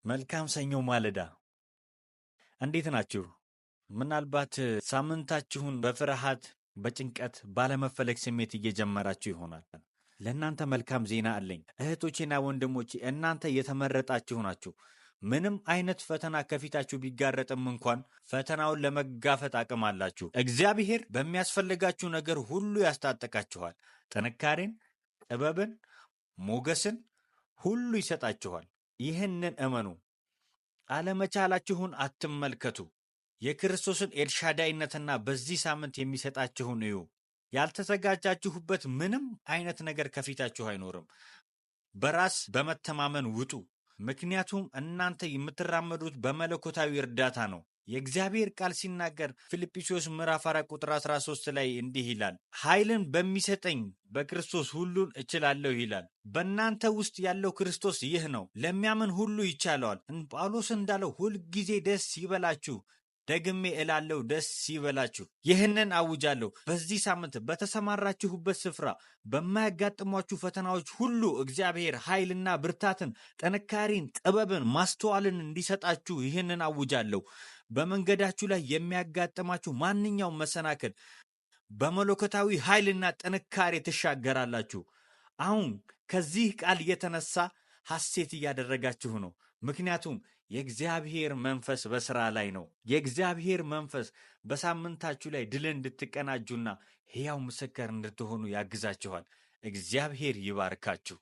መልካም ሰኞ ማለዳ እንዴት ናችሁ? ምናልባት ሳምንታችሁን በፍርሃት፣ በጭንቀት፣ ባለመፈለግ ስሜት እየጀመራችሁ ይሆናል። ለእናንተ መልካም ዜና አለኝ። እህቶቼና ወንድሞቼ እናንተ የተመረጣችሁ ናችሁ። ምንም አይነት ፈተና ከፊታችሁ ቢጋረጥም እንኳን ፈተናውን ለመጋፈጥ አቅም አላችሁ። እግዚአብሔር በሚያስፈልጋችሁ ነገር ሁሉ ያስታጠቃችኋል። ጥንካሬን፣ ጥበብን፣ ሞገስን ሁሉ ይሰጣችኋል። ይህንን እመኑ። አለመቻላችሁን አትመልከቱ። የክርስቶስን ኤልሻዳይነትና በዚህ ሳምንት የሚሰጣችሁን እዩ። ያልተዘጋጃችሁበት ምንም አይነት ነገር ከፊታችሁ አይኖርም። በራስ በመተማመን ውጡ። ምክንያቱም እናንተ የምትራመዱት በመለኮታዊ እርዳታ ነው። የእግዚአብሔር ቃል ሲናገር ፊልጵስዩስ ምዕራፍ 4 ቁጥር 13 ላይ እንዲህ ይላል፣ ኃይልን በሚሰጠኝ በክርስቶስ ሁሉን እችላለሁ ይላል። በእናንተ ውስጥ ያለው ክርስቶስ ይህ ነው። ለሚያምን ሁሉ ይቻለዋል። ጳውሎስ እንዳለው ሁልጊዜ ደስ ይበላችሁ፣ ደግሜ እላለሁ ደስ ይበላችሁ። ይህንን አውጃለሁ። በዚህ ሳምንት በተሰማራችሁበት ስፍራ በማያጋጥሟችሁ ፈተናዎች ሁሉ እግዚአብሔር ኃይልና ብርታትን፣ ጥንካሬን፣ ጥበብን፣ ማስተዋልን እንዲሰጣችሁ ይህንን አውጃለሁ። በመንገዳችሁ ላይ የሚያጋጥማችሁ ማንኛውም መሰናክል በመለኮታዊ ኃይልና ጥንካሬ ትሻገራላችሁ። አሁን ከዚህ ቃል የተነሳ ሐሴት እያደረጋችሁ ነው። ምክንያቱም የእግዚአብሔር መንፈስ በሥራ ላይ ነው። የእግዚአብሔር መንፈስ በሳምንታችሁ ላይ ድልን እንድትቀናጁና ሕያው ምስክር እንድትሆኑ ያግዛችኋል። እግዚአብሔር ይባርካችሁ።